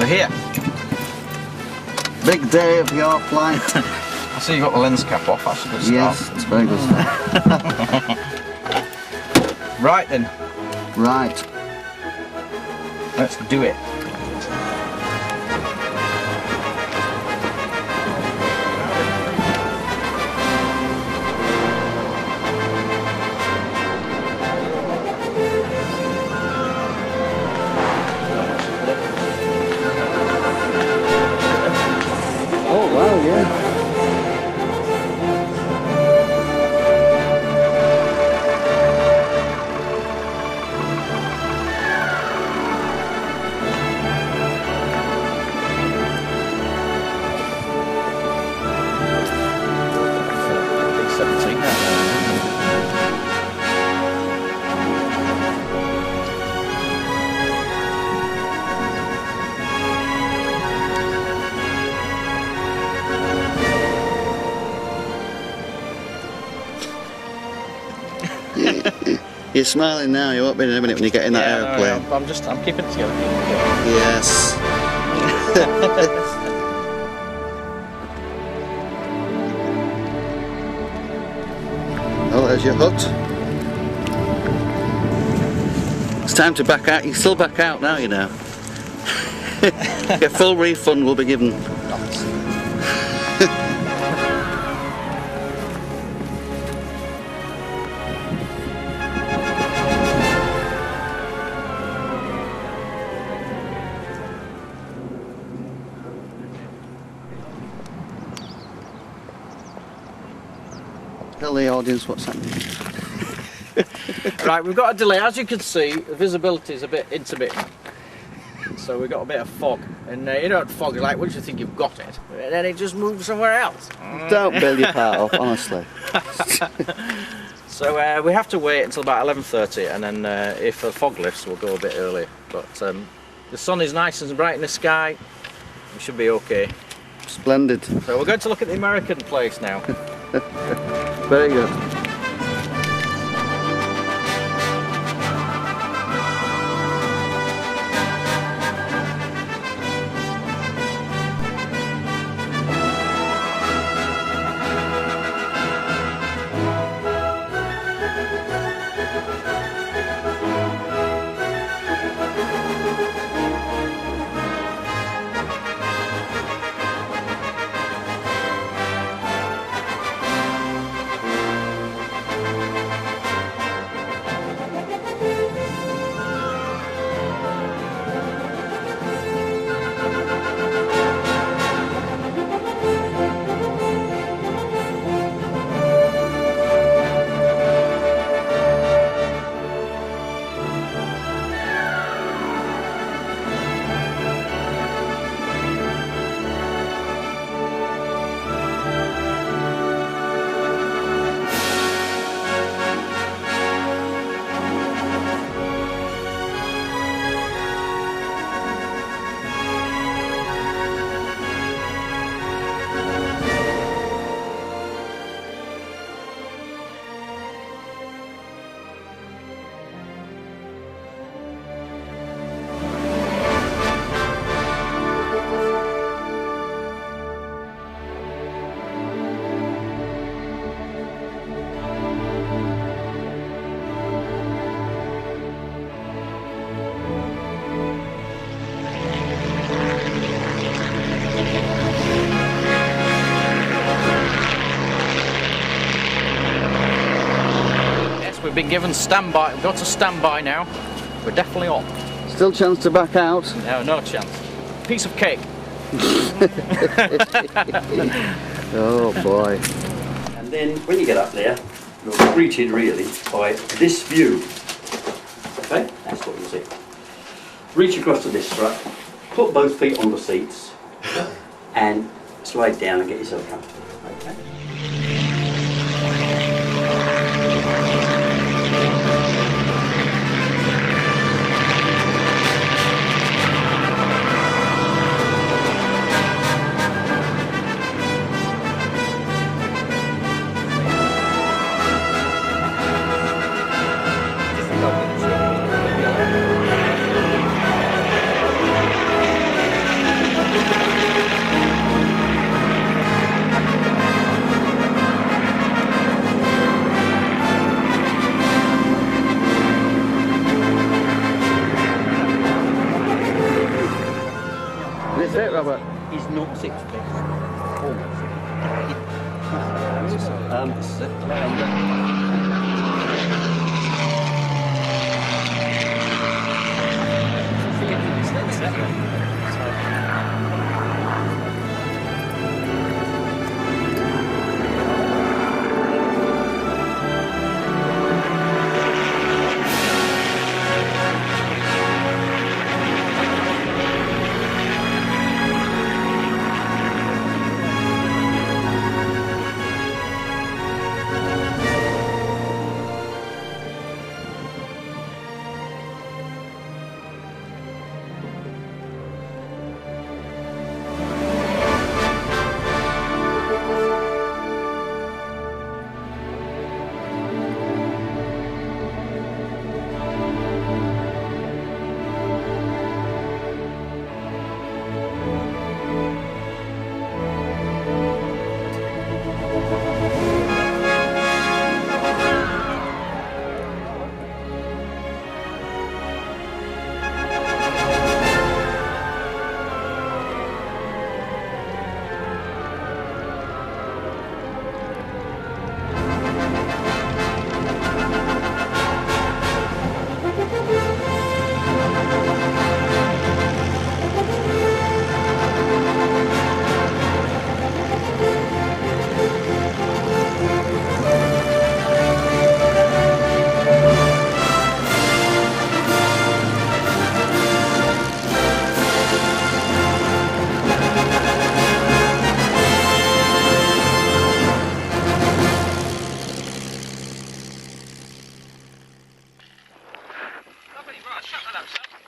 here. Big day of your flight. I see you got the lens cap off, that's a good start. Yes, it's a very good start. Right then. Right. Let's do it. Oh wow, yeah. You're smiling now, you won't be in a minute when you get in that aeroplane. No, I'm keeping it together. Yes. Oh, there's your hut. It's time to back out. You still back out now, you know. Your full refund will be given. Tell the audience what's happening. Right, we've got a delay. As you can see, the visibility is a bit intermittent. So we've got a bit of fog. And you know what fog is like, once you think you've got it, and then it just moves somewhere else. Don't build your part off, honestly. So we have to wait until about 11:30, and then if the fog lifts, we'll go a bit earlier. But the sun is nice and bright in the sky. We should be okay. Splendid. So we're going to look at the American place now. Very good. We've been given standby. We've got to standby now. We're definitely on. Still chance to back out? No, no chance. Piece of cake. Oh boy. And then when you get up there, you're greeted really by this view. Okay, that's what you'll see. Reach across to this strap, put both feet on the seats, and slide down and get yourself comfortable. Okay. This is it.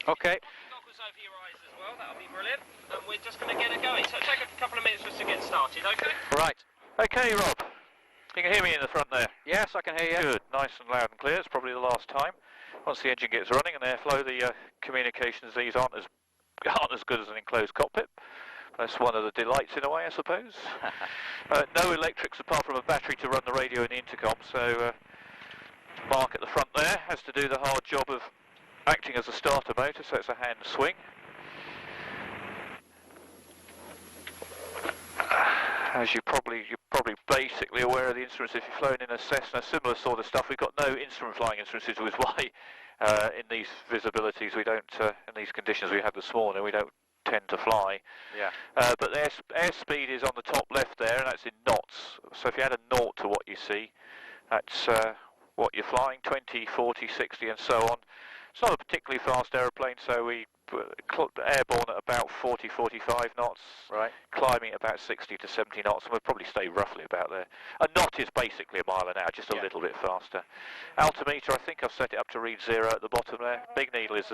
Okay. Goggles over your eyes as well, that'll be brilliant. And we're just going to get it going. So it'll take a couple of minutes just to get started, okay? Right. Okay, Rob. You can hear me in the front there? Yes, I can hear you. Good. Nice and loud and clear. It's probably the last time. Once the engine gets running and airflow, the communications these aren't as good as an enclosed cockpit. That's one of the delights in a way, I suppose. No electrics apart from a battery to run the radio and the intercom, so Mark at the front there has to do the hard job of acting as a starter motor, so it's a hand swing. As you're probably basically aware of the instruments if you've flown in a Cessna, similar sort of stuff. We've got no flying instruments, which is why in these visibilities we don't, in these conditions we had this morning, we don't tend to fly. Yeah. But the airspeed is on the top left there, and that's in knots. So if you add a naught to what you see, that's what you're flying, 20, 40, 60 and so on. It's not a particularly fast aeroplane, so we airborne at about 40, 45 knots, Right. climbing at about 60 to 70 knots, and we'll probably stay roughly about there. A knot is basically a mile an hour, just a little bit faster. Altimeter, I think I've set it up to read 0 at the bottom there. Big needle is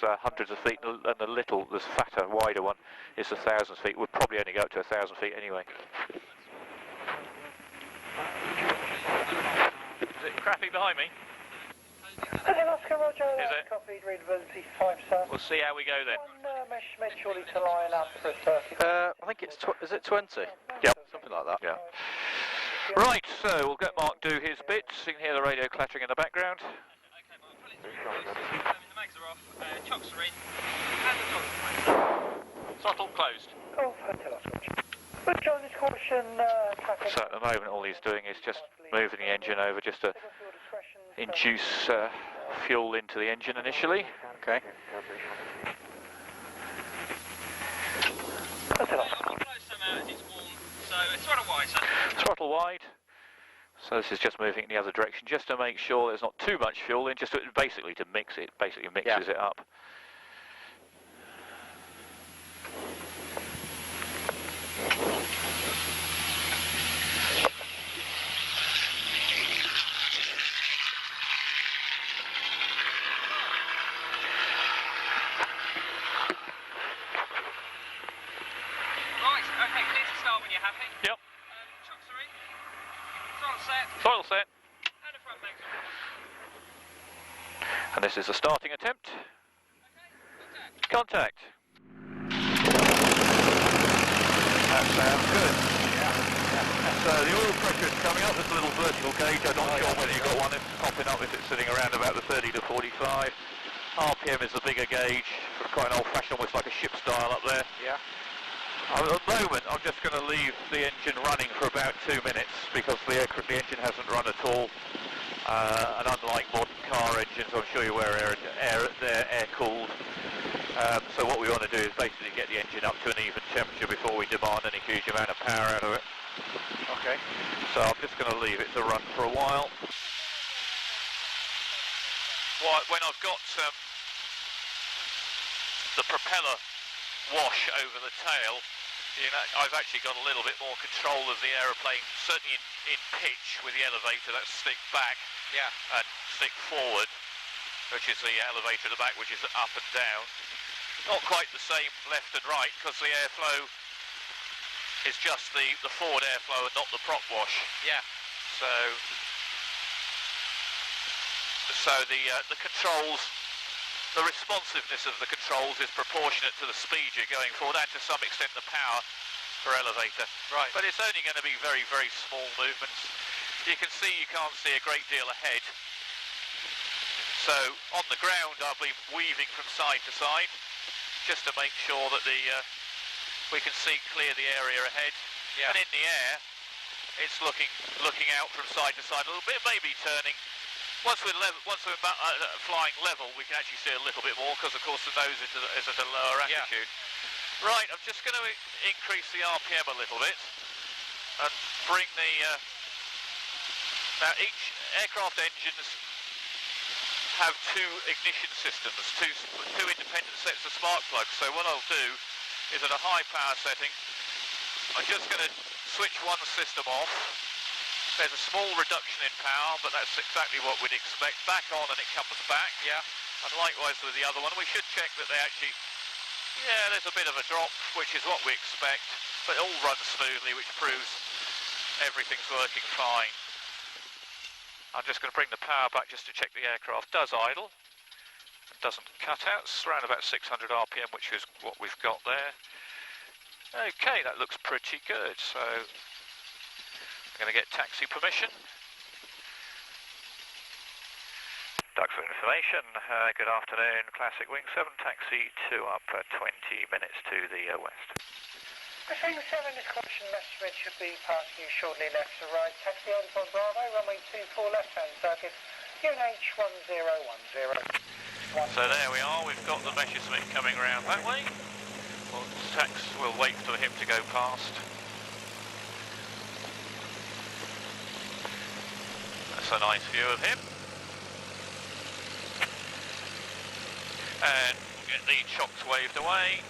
hundreds of feet, and the little, this fatter, wider one is 1,000 feet. We'll probably only go up to 1,000 feet anyway. Is it crappy behind me? Oscar Roger, Is it? copied, readability 5 star. We'll see how we go then. One mesh surely to line up for a circuit. I think it's, is it 20? Yep. Something like that. Yeah. Right, so we'll get Mark do his bits. You can hear the radio clattering in the background. Okay, Mark, pull it through. The mags are off, chocks are in, and the throttle. Throttle closed. Oh, hotel Oscar. But John, this caution traffic. So at the moment all he's doing is just moving the engine over just to induce fuel into the engine initially. Okay. Hotel Oscar. Blow some out as it's warm, so throttle wide, sir. Throttle wide. So this is just moving in the other direction, just to make sure there's not too much fuel in, just to, basically to mix it, basically mixes it up. Okay, clear to start when you're happy. Yep. Chocks are in. Throttle set. Throttle set. And the front mags on. And this is the starting attempt. Okay, Contact. That sounds good. So the oil pressure is coming up. There's a little vertical gauge. I'm not sure whether you've got one. It's popping up if it's sitting around about the 30 to 45. RPM is the bigger gauge. Quite an old-fashioned, almost like a ship's dial up there. Yeah. At the moment, I'm just going to leave the engine running for about 2 minutes because the engine hasn't run at all. And unlike modern car engines, I'm sure you're aware, they're air-cooled. So what we want to do is basically get the engine up to an even temperature before we demand any huge amount of power out of it. Okay. So I'm just going to leave it to run for a while. When I've got the propeller wash over the tail, you know, I've actually got a little bit more control of the aeroplane, certainly in pitch with the elevator. That's stick back and stick forward, which is the elevator at the back, which is up and down. Not quite the same left and right, because the airflow is just the forward airflow and not the prop wash. Yeah. So the controls, the responsiveness of the controls is proportionate to the speed you're going forward and to some extent the power per elevator. Right. But it's only going to be very, very small movements. You can see you can't see a great deal ahead. So on the ground I'll be weaving from side to side just to make sure that we can see clear the area ahead. Yeah. And in the air it's looking out from side to side a little bit, maybe turning. Once we're flying level, we can actually see a little bit more because, of course, the nose is at a lower altitude. Yeah. Right, I'm just going to increase the RPM a little bit and bring the... now, each aircraft engines have two ignition systems, two independent sets of spark plugs. So what I'll do is at a high power setting, I'm just going to switch one system off. There's a small reduction in power, but that's exactly what we'd expect. Back on and it comes back. Yeah. And likewise with the other one, we should check that they actually, there's a bit of a drop, which is what we expect, but it all runs smoothly, which proves everything's working fine. I'm just going to bring the power back just to check the aircraft does idle. It doesn't cut out. It's around about 600 RPM, which is what we've got there. Okay, that looks pretty good. So I'm going to get taxi permission. Duxford information, good afternoon, Classic Wing 7, taxi 2 up 20 minutes to the west. Wing 7, this caution message should be passing you shortly left to right. Taxi 81 Bravo, runway 24 left hand circuit, UNH 1010. So there we are, we've got the Messerschmitt coming around that way. We'll wait for him to go past. That's a nice view of him. And we'll get the chocks waved away.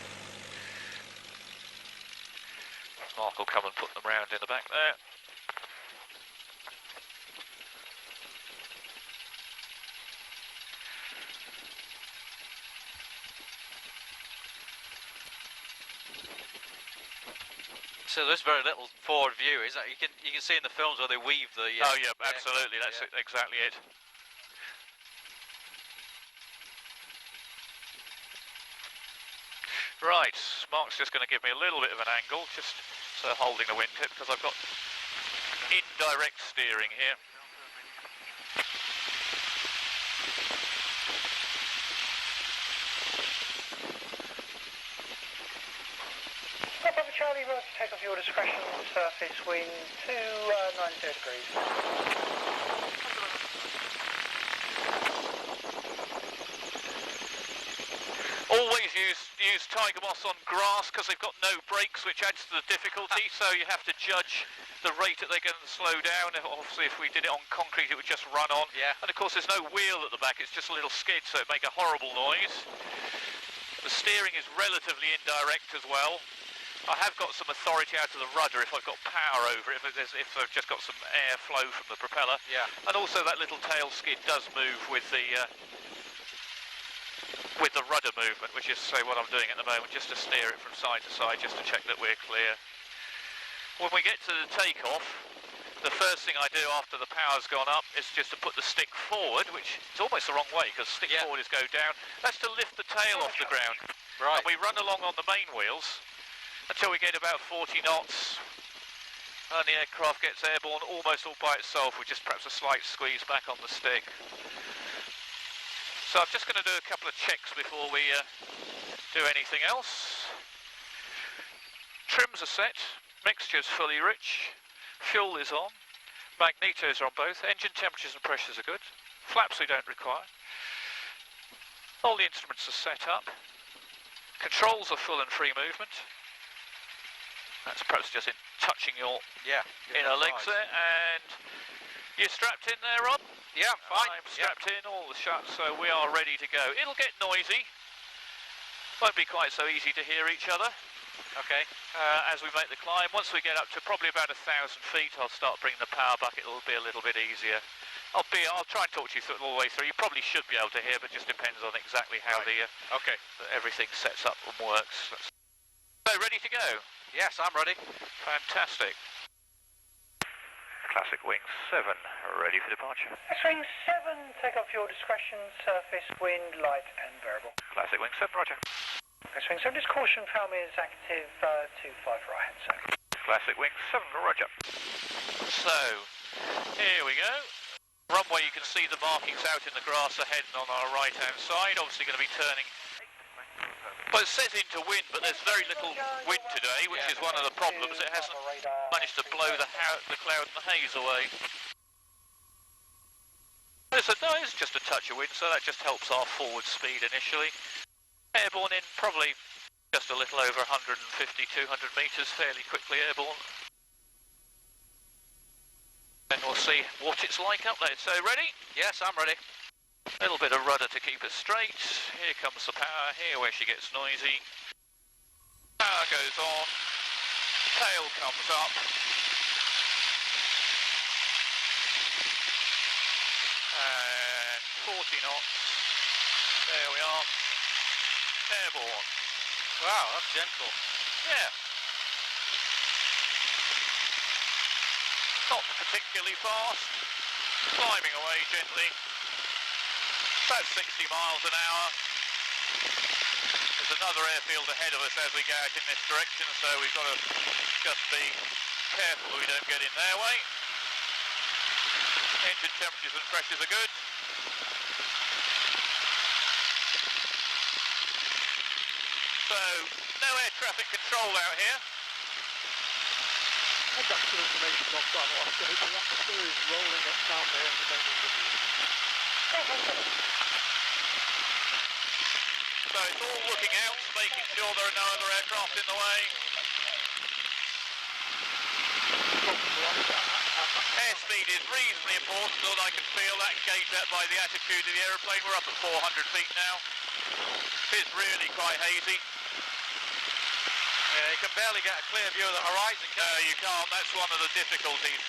Mark will come and put them round in the back there. So there's very little forward view, is that? You can see in the films where they weave the... oh yeah, absolutely, that's exactly it. Right, Mark's just going to give me a little bit of an angle, just so holding the wingtip, because I've got indirect steering here. Papa Charlie, road to take off your discretion, surface wind 290 degrees. Always use Tiger Moth on grass because they've got no brakes, which adds to the difficulty, so you have to judge the rate that they're going to slow down. Obviously if we did it on concrete it would just run on. Yeah. And of course there's no wheel at the back, it's just a little skid, so it make a horrible noise. The steering is relatively indirect as well. I have got some authority out of the rudder if I've got power over it, if I've just got some air flow from the propeller. Yeah. And also that little tail skid does move with the rudder movement, which is say what I'm doing at the moment, just to steer it from side to side, just to check that we're clear. When we get to the takeoff, the first thing I do after the power's gone up is just to put the stick forward, which is almost the wrong way because stick forward is go down. That's to lift the tail off the ground. Right. And we run along on the main wheels until we get about 40 knots and the aircraft gets airborne almost all by itself with just perhaps a slight squeeze back on the stick. So I'm just going to do a couple of checks before we do anything else. Trims are set, mixture's fully rich, fuel is on, magnetos are on both, engine temperatures and pressures are good, flaps we don't require. All the instruments are set up, controls are full and free movement. That's perhaps just in touching your inner legs there, and you're strapped in there, Rob? Yeah, I'm fine. I'm strapped in, all the shuts, so we are ready to go. It'll get noisy, won't be quite so easy to hear each other. Okay. As we make the climb, once we get up to probably about 1,000 feet, I'll start bringing the power bucket. It'll be a little bit easier. I'll try and talk to you through all the way through. You probably should be able to hear, but just depends on exactly how everything sets up and works. So ready to go? Yes, I'm ready. Fantastic. Classic Wing 7, ready for departure. Wing 7, take off your discretion, surface, wind, light and variable. Classic Wing 7, roger. Wing 7, just caution, Falme is active 25 right hand side. Classic Wing 7, roger. So, here we go. Runway, you can see the markings out in the grass ahead and on our right hand side. Obviously going to be turning. Well, it says into wind, but there's very little wind today, which is one of the problems. It hasn't managed to blow the cloud and the haze away. It's just a touch of wind, so that just helps our forward speed initially. Airborne in probably just a little over 150, 200 metres, fairly quickly airborne. Then we'll see what it's like up there. So ready? Yes, I'm ready. A little bit of rudder to keep us straight. Here comes the power, here where she gets noisy. Power goes on, tail comes up. And 40 knots. There we are. Airborne. Wow, that's gentle. Yeah. Not particularly fast. Climbing away gently. About 60 miles an hour. There's another airfield ahead of us as we go out in this direction, so we've got to just be careful we don't get in their way. Engine temperatures and pressures are good. So, no air traffic control out here. I've got some information on that. The atmosphere is rolling up down there. So it's all looking out, making sure there are no other aircraft in the way. Airspeed is reasonably important, and I can feel that and gauge that by the attitude of the aeroplane. We're up at 400 feet now. It's really quite hazy. Yeah, you can barely get a clear view of the horizon, can you? You can't, that's one of the difficulties.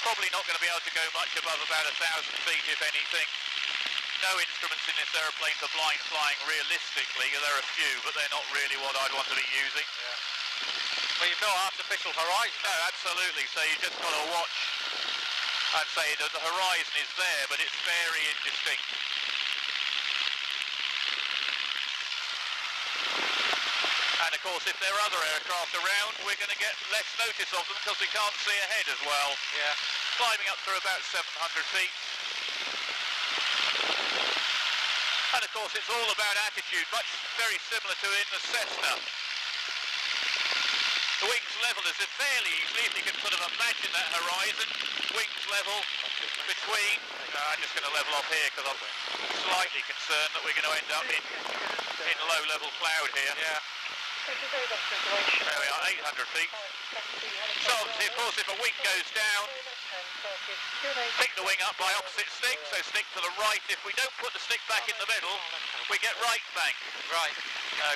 Probably not going to be able to go much above about 1,000 feet, if anything. No instruments in this aeroplane for blind flying realistically. There are a few, but they're not really what I'd want to be using. Yeah. Well, you've no artificial horizon. No, absolutely. So you just got to watch and say that the horizon is there, but it's very indistinct. And of course, if there are other aircraft around, we're going to get less notice of them because we can't see ahead as well. Yeah. Climbing up through about 700 feet. And of course it's all about attitude, much very similar to in the Cessna. The wings level is fairly easily, if you can sort of imagine that horizon, wings level between, I'm just going to level off here because I'm slightly concerned that we're going to end up in low level cloud here. Yeah. There we are, 800 feet. So obviously, of course, if a wing goes down, pick the wing up by opposite stick, so stick to the right. If we don't put the stick back in the middle, we get right bank. Right.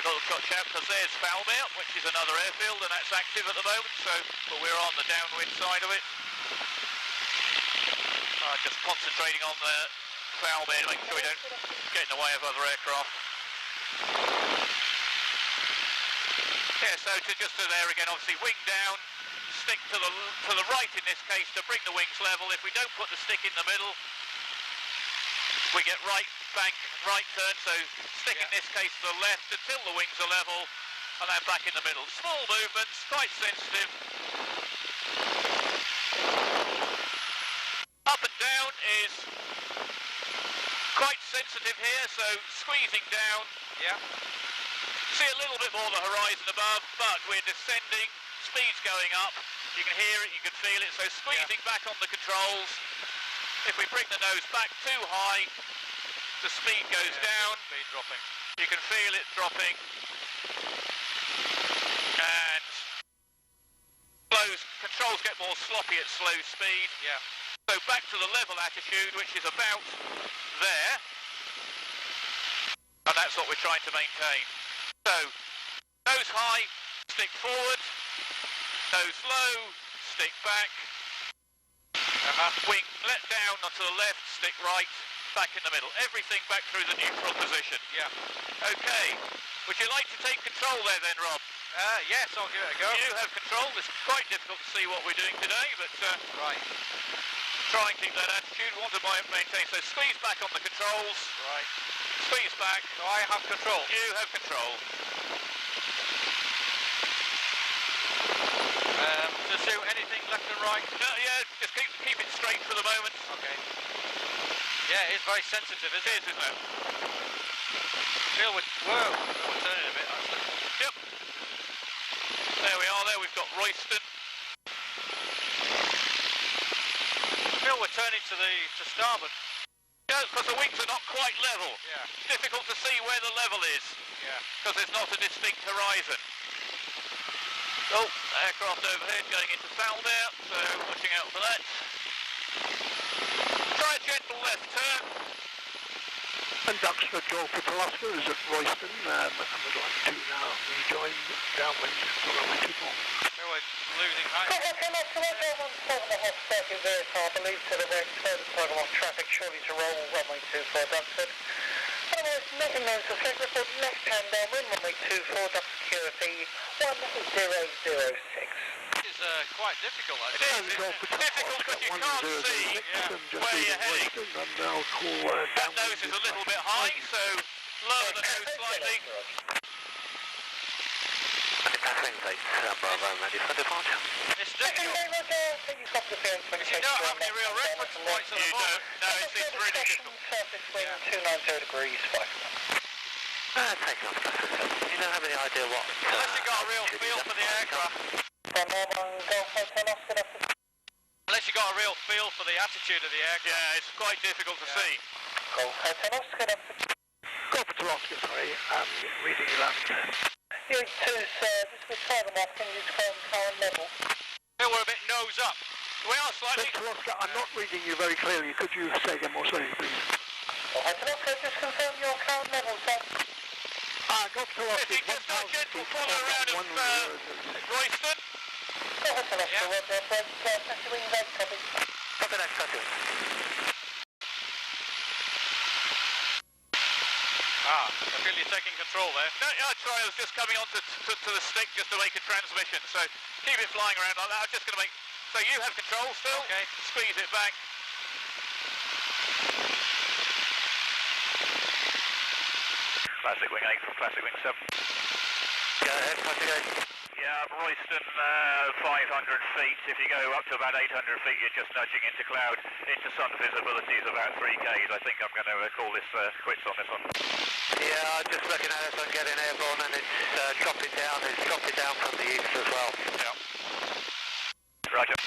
Got out because there's Falme, which is another airfield, and that's active at the moment, so but we're on the downwind side of it. Just concentrating on the Falme to make sure we don't get in the way of other aircraft. Yeah, so just to there again, obviously wing down, stick to the right in this case to bring the wings level. If we don't put the stick in the middle, we get right bank, right turn, so stick in this case to the left until the wings are level, and then back in the middle. Small movements, quite sensitive. Up and down is quite sensitive here, so squeezing down. Yeah. See a little bit more of the horizon above, but we're descending. speed's going up. You can hear it, you can feel it, so squeezing back on the controls. If we bring the nose back too high, the speed goes down. Speed dropping. You can feel it dropping. And controls get more sloppy at slow speed. Yeah. So back to the level attitude, which is about there. And that's what we're trying to maintain. So, nose high, stick forward. Nose low, stick back. Wing let down onto the left, stick right, back in the middle. Everything back through the neutral position. Yeah. Okay. Would you like to take control there then, Rob? Yes, I'll give it a go. You have control. It's quite difficult to see what we're doing today, but Right. try and keep that attitude. Want to maintain. So squeeze back on the controls. Right. Squeeze back. So I have control. You have control. Just do anything left and right. No, yeah, just keep it straight for the moment. Okay. Yeah, it's very sensitive, isn't it? It is, isn't it? Feel we're turning a bit, actually. Yep. There we are. There we've got Royston. Feel we're turning to starboard. Yeah, because the wings are not quite level. Yeah. It's difficult to see where the level is. Yeah. Because there's not a distinct horizon. Oh, aircraft overhead going into foul there, so watching out for that. Try a gentle left turn. And Duxford Airfield Oscar is at Royston, and would like to now rejoin downwind for runway 24. Feel we're losing height. Circuit vehicle, I believe to the right, Tiger Moth traffic, shortly to roll, runway 24 Duxford. Otherwise, nothing known to flight report left hand downwind, runway 24 Duxford security 1006. This is quite difficult, It actually. is. It's difficult because you can't see where you're heading. That nose is a little bit high, so lower the nose slightly. It's difficult. You don't have any real reference points at the You moment. don't. No, it's really difficult. Surface wind 290 degrees 5. Takeoff. You don't have any idea what... Unless you got a real feel for the aircraft. Unless you got a real feel for the attitude of the aircraft. Yeah, it's quite difficult to see. Golf Hotel Oscar, sorry, reading 11. You two, sir, this is Tiger Moth, can you confirm current level? Feel we're a bit nose up. We are slightly. Mr. Oscar, I'm not reading you very clearly. Could you say again more slowly, please? Golf Hotel Oscar, just confirm your current level, sir. Golf Hotel If Oscar, you just do a gentle follow around of Royston. Golf Hotel Oscar, Passenger wing 8, copy. Copy that, copy. I feel you're taking control there. No, yeah, I was just coming on to the stick just to make a transmission, so keep it flying around like that. I'm just going to make... So you have control still? Okay. Squeeze it back. Classic wing 8 from classic wing 7. Go ahead, classic 8. Yeah, Royston, 500 feet. If you go up to about 800 feet, you're just nudging into cloud. Into sun visibility is about 3 Ks. I think I'm going to call this quits on this one. Yeah, I'm just looking at it, so I'm getting airborne and it's dropping down. It's dropping down from the east as well. Yeah. Roger.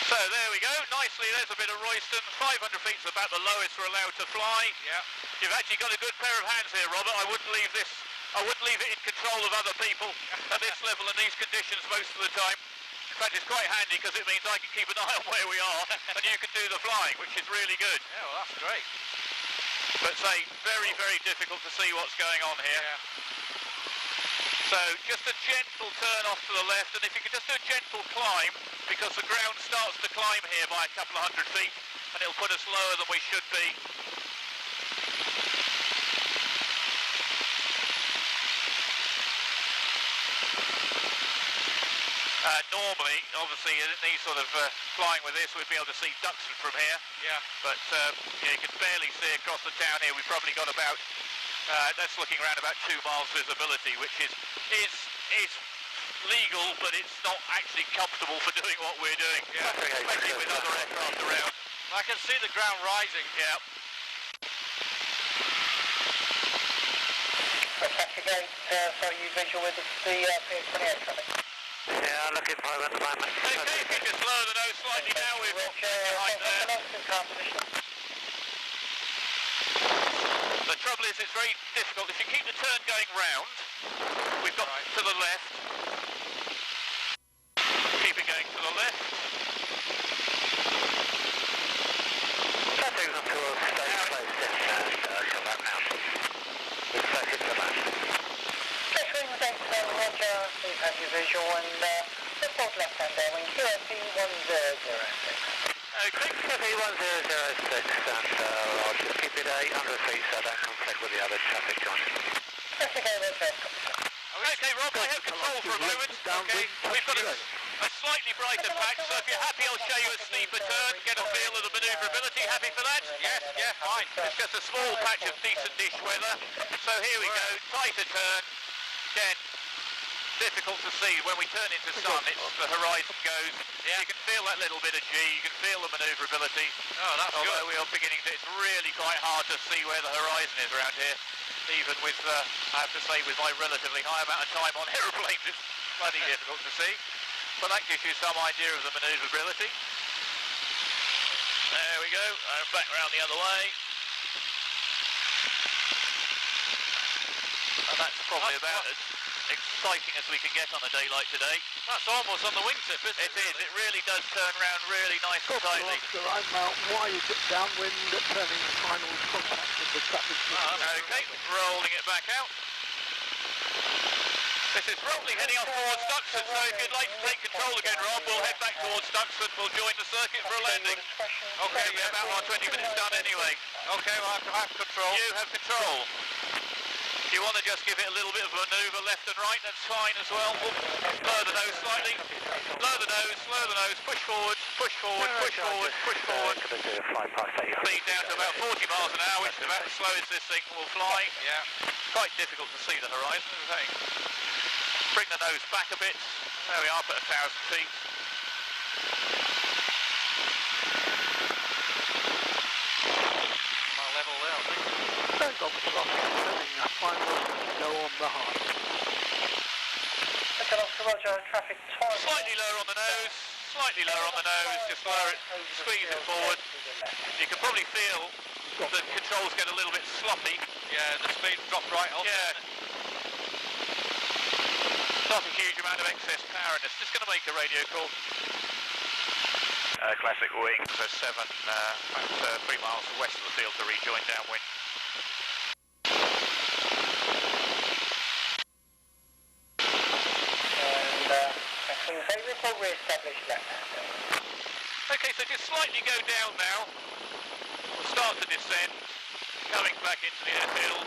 So there we go, nicely, there's a bit of Royston. 500 feet is about the lowest we're allowed to fly. Yeah. You've actually got a good pair of hands here, Robert. I wouldn't leave it in control of other people at this level and these conditions most of the time. In fact, it's quite handy because it means I can keep an eye on where we are and you can do the flying, which is really good. Yeah, well, that's great. But say, very, very difficult to see what's going on here. Yeah. So just a gentle turn off to the left, and if you could just do a gentle climb, because the ground starts to climb here by a couple of 100 feet, and it'll put us lower than we should be. Normally, obviously, in these sort of flying with this, we'd be able to see Duxford from here. Yeah. But you can barely see across the town here. We've probably got about, that's looking around about 2 miles visibility, which is legal, but it's not actually comfortable for doing what we're doing. Yeah. Especially with other aircraft around. I can see the ground rising. Yeah. Traffic 8, so you visual with the PS28 traffic. Yeah, I'm looking for him at the moment. Okay, if you just lower the nose slightly now, we've got behind there. The trouble is, it's very difficult. If you keep the turn going round, we've got to the left. Keep it going to the left. Traffic's up towards stay close and come back now. We've circuit to that. Just ring the date, Roger, we've had your visual and report left-hand bearing QFP 1006. Okay. QFP 1006 and I'll just keep it 800 feet so I don't conflict with the other traffic joints. Traffic 8, Roger. Okay, Rob, I have control for a moment. Okay, we've got a slightly brighter patch, so if you're happy, I'll show you a steeper turn, get a feel of the manoeuvrability. Happy for that? Yes, yeah, fine. It's just a small patch of decent-ish weather. So here we go, tighter turn. Again, difficult to see. When we turn into sun, the horizon goes. Yeah. You can feel that little bit of G, you can feel the manoeuvrability. Oh, that's good. Although we are beginning to, it's really quite hard to see where the horizon is around here. Even with, I have to say, with my relatively high amount of time on aeroplanes, it's bloody difficult to see. But that gives you some idea of the manoeuvrability. There we go, and back round the other way. And that's probably about as exciting as we can get on a day like today. That's almost on the wingtip, isn't it? It is, it really does turn round really nice and tightly. Why is it downwind turning final contact with the traffic? Okay, rolling it back out. This is roughly heading off towards Duxford, so if you'd like to take control again, Rob, we'll head back towards Duxford, we'll join the circuit for a landing. Okay, we're about our 20 minutes done anyway. Okay, well, I have control. You have control. If you want to just give it a little bit of a manoeuvre left and right, that's fine as well. Lower the nose slightly. Lower the nose, push forward, push forward, push forward, push forward. Speed down to about 40 miles an hour, which is about as slow as this thing will fly. Yeah. Quite difficult to see the horizon, as I say. Bring the nose back a bit. There we are, put 1,000 feet. My level there, I think. Don't go for the final go on the hard. Okay, Roger, traffic twice. Slightly lower on the nose, slightly lower on the nose, just lower it, squeeze it forward. You can probably feel the controls get a little bit sloppy. Yeah, the speed dropped right off. Yeah. Not a huge amount of excess power in this. Just going to make a radio call. Classic wing for 7, about 3 miles west of the field to rejoin downwind. And report re-established left. Okay, so just slightly go down now. We'll start to descend, coming back into the airfield.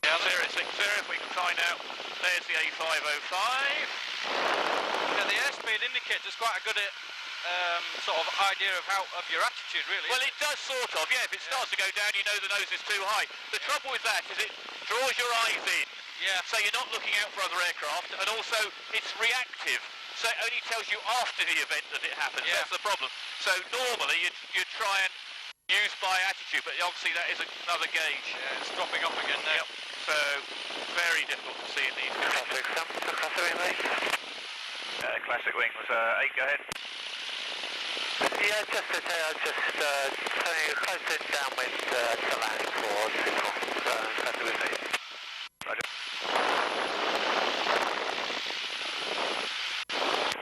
Yeah, 060, if we can find out. There's the A505. Yeah, the airspeed indicator's quite a good sort of idea of your attitude, really. Well, it does sort of, yeah. If it starts to go down, you know the nose is too high. The trouble with that is it draws your eyes in. Yeah. So you're not looking out for other aircraft, and also it's reactive. So it only tells you after the event that it happens. Yeah. That's the problem. So normally you'd try and use by attitude, but obviously that is another gauge. Yeah, it's dropping off again now. Yep. So very difficult to see in these conditions. Classic wing was 8. Go ahead. Yeah, just to say, I'm just turning you close in downwind to land for signal. That's with me. Roger.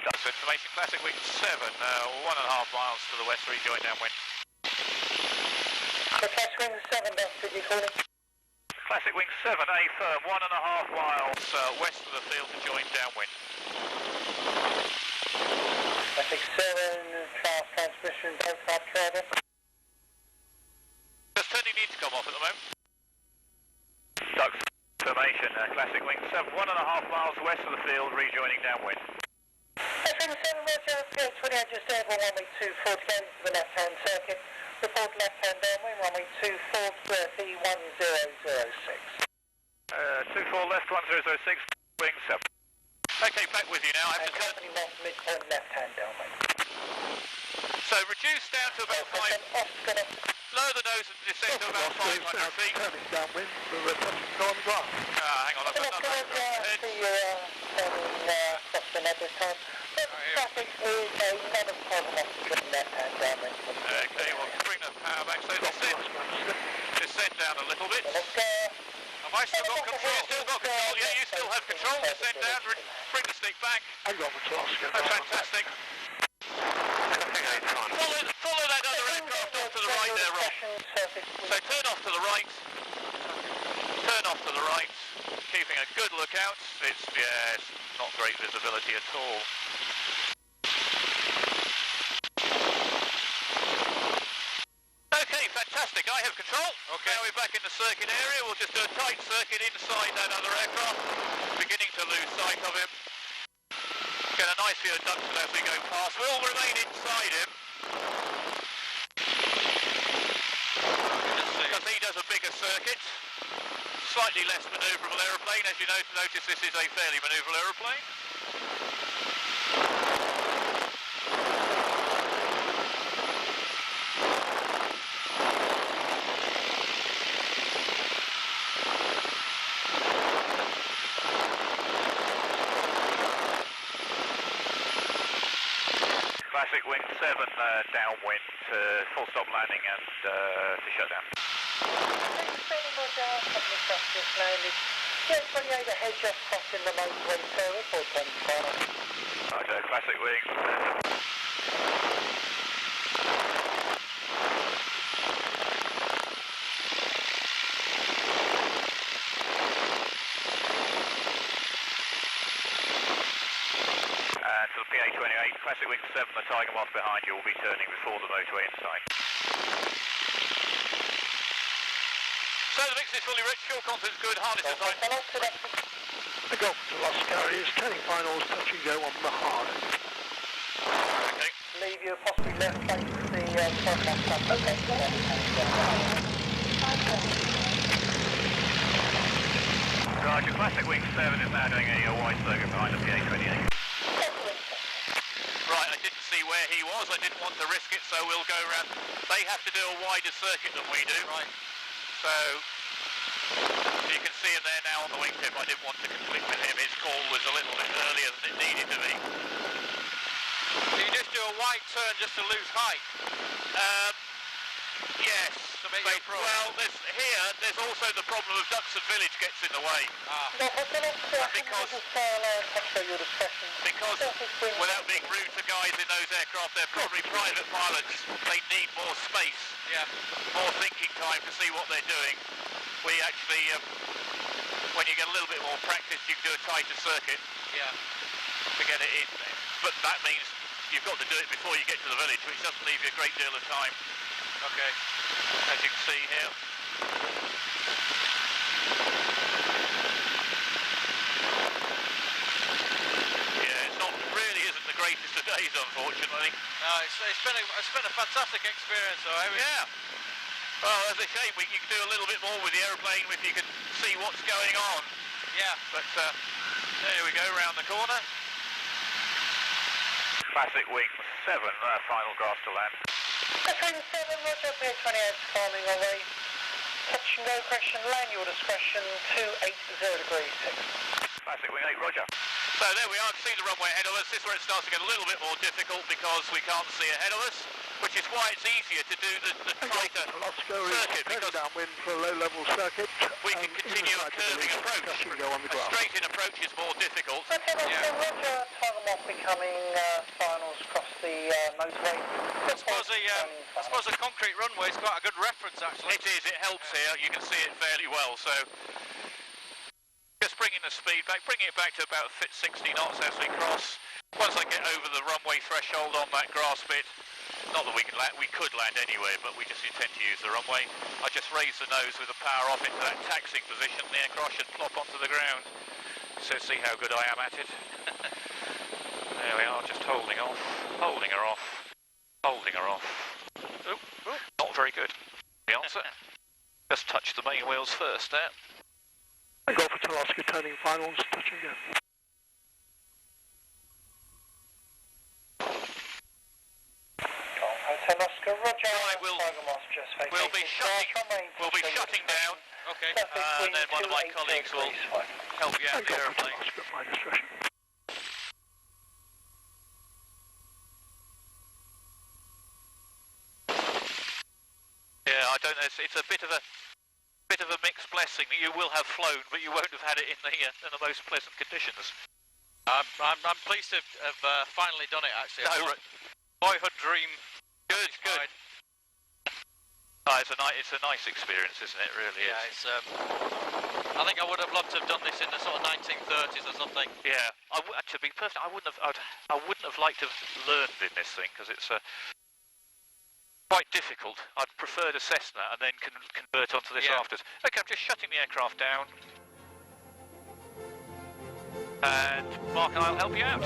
That's information. Classic wing 7, 1.5 miles to the west, rejoin downwind. So Classic wing 7, Duxford, you calling? Classic wing 7, A firm, 1.5 miles west of the field to join downwind. Classic 7, fast transmission, both up driver. Just turning the intercom off at the moment. Duxford information, Classic wing 7, 1.5 miles west of the field, rejoining downwind. Classic wing 7, Roger, PS28, just airborne, runway 24 to go into the left-hand circuit. Report left-hand downwind, runway 24, Earthy 1006. 24 left, 1006, wing 7. Okay, back with you now. I have to turn. Company Moth, midpoint left-hand downwind. So reduce down to about 5. Off, Lower the nose and descend to about 500 feet. Turning downwind for touching go on the grass. Hang on, I've got another aircraft ahead. See you turning across the net this time. Traffic is another positive from left-hand downwind. Okay, well, bring the power back. So descend down a little bit. Have I still got control? Still got control? Yeah, you still have control. Descend down, bring the stick back. I got the Oscar. Oh, fantastic. Follow that other aircraft off to the right there, Rob. So turn off to the right. Turn off to the right. Keeping a good lookout. It's not great visibility at all. Okay, fantastic. I have control. Okay. Now we're back in the circuit area. We'll just do a tight circuit inside that other aircraft. Beginning to lose sight of him. Get a nice view of Duxford as we go past. We'll remain inside him. Because he does a bigger circuit. Slightly less manoeuvrable aeroplane. As you notice, this is a fairly manoeuvrable aeroplane. Classic wind 7 downwind, full stop landing and to shut down. Yes, 28 ahead, just crossing the motorway, so report turning final. Roger, classic wing. And to the PA28, classic wing 7, the Tiger Moth behind you will be turning before the motorway inside. So the mix is fully rich, fuel content's good, harness design. The Golf to Oscar is turning finals, touch and go on the hard. Okay. Leave you possibly left face the okay. Roger, classic wing 7 is now doing a wide circuit behind the PA28. Right, I didn't see where he was, I didn't want to risk it, so we'll go around. They have to do a wider circuit than we do. Right. So, you can see him there now on the wingtip. I didn't want to conflict with him. His call was a little bit earlier than it needed to be. So you just do a wide turn just to lose height? Yes. Well, there's also the problem of Duxford Village gets in the way. Because without being rude to guys in those aircraft, they're probably private pilots. They need more space, more thinking time to see what they're doing. We actually, when you get a little bit more practice, you can do a tighter circuit to get it in. But that means you've got to do it before you get to the village, which doesn't leave you a great deal of time. Okay, as you can see here. Yeah, it's not really isn't the greatest of days, unfortunately. No, it's been a fantastic experience, though. Yeah. Well, as a shame, you can do a little bit more with the aeroplane if you can see what's going on. Yeah. But there we go, round the corner. Classic wing 7, final grass to land. Wing 7, Roger, PA28 farming away. Touch and go, question, land your discretion, 280 degrees 6. Classic wing 8, Roger. So there we are, see the runway ahead of us. This is where it starts to get a little bit more difficult because we can't see ahead of us, which is why it's easier to do the tighter circuit, because downwind for a low-level circuit. We can continue a curving approach. A straight-in approach is more difficult. Okay, Roger, Tiger Moth becoming finals across the motorway. I suppose a concrete runway is quite a good reference, actually. It is, it helps here. You can see it fairly well, so just bringing the speed back, bringing it back to about 60 knots as we cross. Once I get over the runway threshold on that grass bit, not that we can land, we could land anywhere, but we just intend to use the runway. I just raise the nose with the power off into that taxiing position. The aircraft should plop onto the ground. So see how good I am at it. There we are, just holding off, holding her off, holding her off. Oop, not very good. The answer. Just touch the main wheels first there. Go for Oscar turning finals, touch and go. Hotel Oscar. Oscar, Roger. Right, we'll be shutting down. Okay. And then one of my colleagues will help you out the aeroplane. At my discretion. Yeah, I don't know. It's a bit of a mixed blessing. You will have flown, but you won't have had it in the most pleasant conditions. I'm pleased to have finally done it. Actually, No, boyhood dream. Good. Right. Oh, it's a nice experience, isn't it? Really Yeah, is. it's. I think I would have loved to have done this in the sort of 1930s or something. Yeah. To be perfect, I wouldn't have liked to have learned in this thing because it's quite difficult. I'd prefer to Cessna and then convert onto this afterwards. Okay, I'm just shutting the aircraft down. And Mark and I'll help you out.